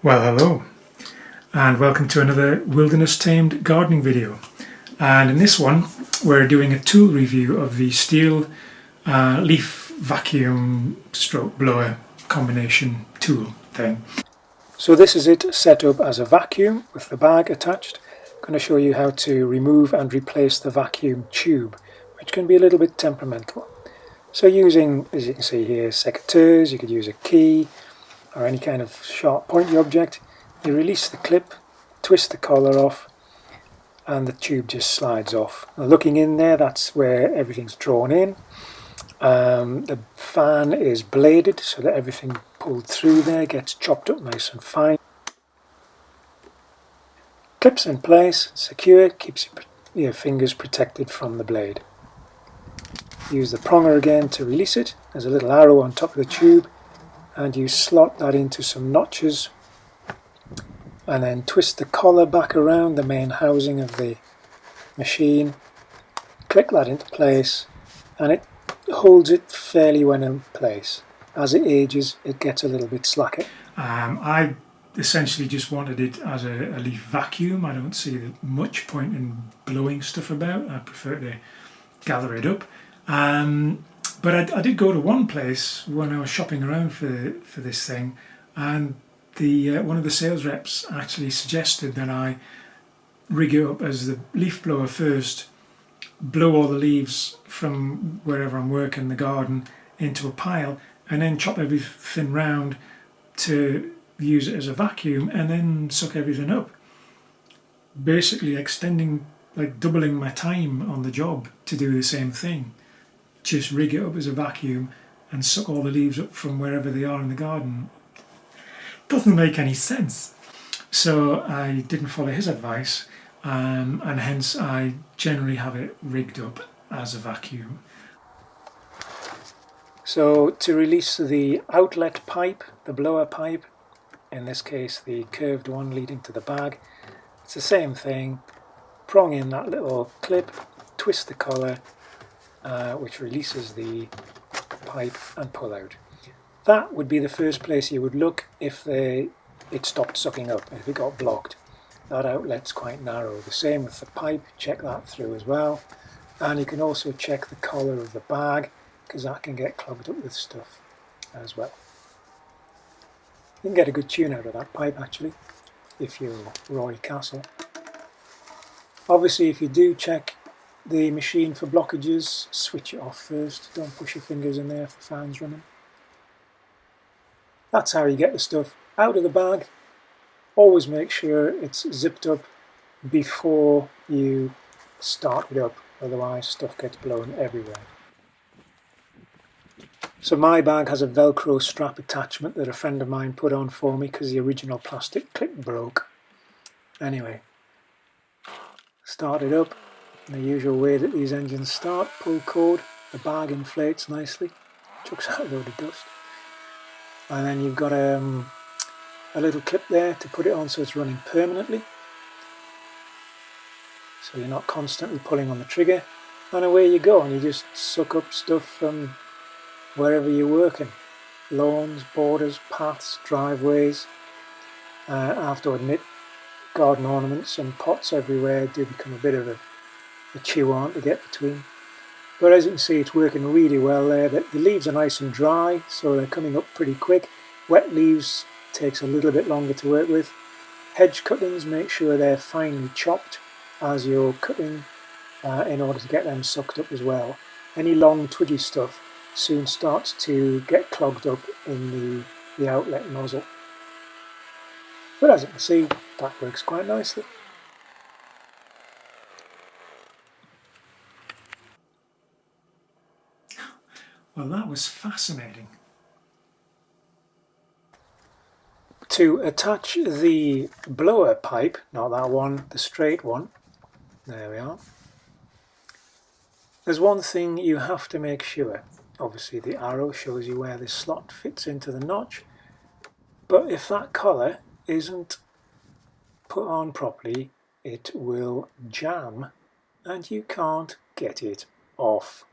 Well, hello, and welcome to another Wilderness Tamed gardening video. And in this one, we're doing a tool review of the Stihl leaf vacuum stroke blower combination tool thing. So this is it set up as a vacuum with the bag attached. I'm going to show you how to remove and replace the vacuum tube, which can be a little bit temperamental. So using, as you can see here, secateurs, you could use a key, or any kind of sharp pointy object. You release the clip, twist the collar off, and the tube just slides off. Now, looking in there, that's where everything's drawn in. The fan is bladed so that everything pulled through there gets chopped up nice and fine. Clips in place, secure, keeps your fingers protected from the blade. Use the pronger again to release it. There's a little arrow on top of the tube, and you slot that into some notches and then twist the collar back around the main housing of the machine, click that into place, and it holds it fairly well in place. As it ages, it gets a little bit slacker. I essentially just wanted it as a leaf vacuum. I don't see much point in blowing stuff about. I prefer to gather it up. But I did go to one place when I was shopping around for this thing, and one of the sales reps actually suggested that I rig it up as the leaf blower first, blow all the leaves from wherever I'm working the garden into a pile, and then chop everything round to use it as a vacuum, and then suck everything up. Basically extending, like doubling my time on the job to do the same thing. Just rig it up as a vacuum and suck all the leaves up from wherever they are in the garden. Doesn't make any sense. So I didn't follow his advice, and hence I generally have it rigged up as a vacuum. So to release the outlet pipe, the blower pipe, in this case the curved one leading to the bag, it's the same thing. Prong in that little clip, twist the collar, which releases the pipe, and pull out. That would be the first place you would look if it stopped sucking up, if it got blocked. That outlet's quite narrow. The same with the pipe, check that through as well. And you can also check the collar of the bag, because that can get clogged up with stuff as well. You can get a good tune out of that pipe actually, if you're Roy Castle. Obviously if you do check the machine for blockages, switch it off first, don't push your fingers in there if the fan's running. That's how you get the stuff out of the bag. Always make sure it's zipped up before you start it up, otherwise stuff gets blown everywhere. So my bag has a Velcro strap attachment that a friend of mine put on for me because the original plastic clip broke. Anyway, start it up. The usual way that these engines start, pull cord, the bag inflates nicely, chucks out a load of dust, and then you've got a little clip there to put it on so it's running permanently, so you're not constantly pulling on the trigger, and away you go, and you just suck up stuff from wherever you're working, lawns, borders, paths, driveways. I have to admit, garden ornaments and pots everywhere do become a bit of a chew on to get between, but as you can see it's working really well there. The leaves are nice and dry, so they're coming up pretty quick. Wet leaves takes a little bit longer to work with. Hedge cuttings, make sure they're finely chopped as you're cutting in order to get them sucked up as well. Any long twiggy stuff soon starts to get clogged up in the outlet nozzle, but as you can see that works quite nicely. Well, that was fascinating. To attach the blower pipe, not that one, the straight one, there we are. There's one thing you have to make sure. Obviously the arrow shows you where this slot fits into the notch, but if that collar isn't put on properly, it will jam and you can't get it off.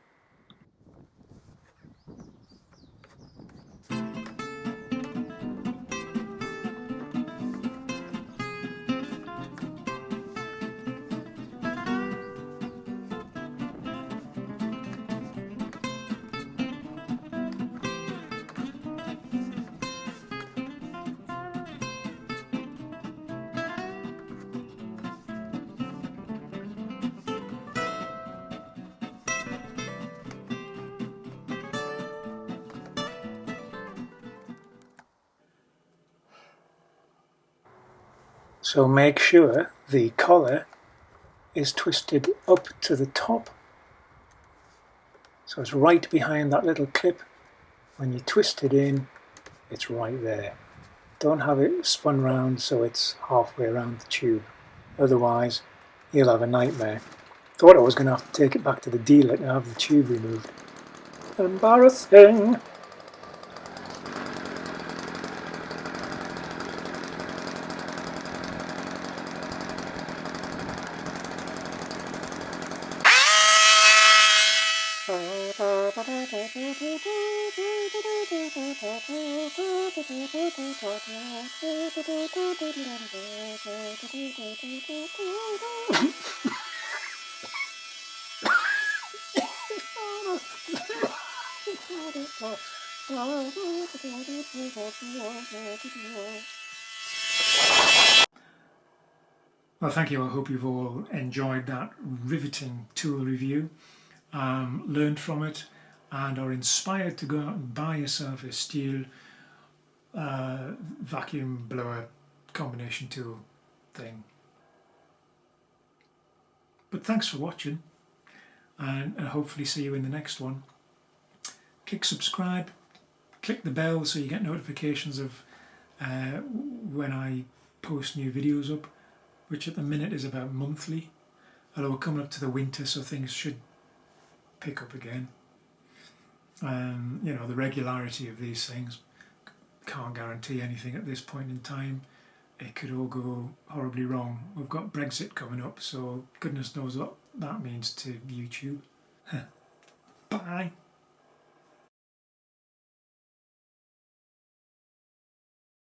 So make sure the collar is twisted up to the top. So it's right behind that little clip. When you twist it in, it's right there. Don't have it spun round so it's halfway around the tube. Otherwise, you'll have a nightmare. Thought I was going to have to take it back to the dealer to have the tube removed. Embarrassing! Well, thank you. I hope you've all enjoyed that riveting tool review, learned from it, and are inspired to go out and buy yourself a Stihl vacuum blower combination tool thing. But thanks for watching, and hopefully see you in the next one. Click subscribe, click the bell so you get notifications of when I post new videos up, which at the minute is about monthly, although we're coming up to the winter so things should pick up again. You know, the regularity of these things, can't guarantee anything at this point in time. It could all go horribly wrong. We've got Brexit coming up, so goodness knows what that means to YouTube. Bye.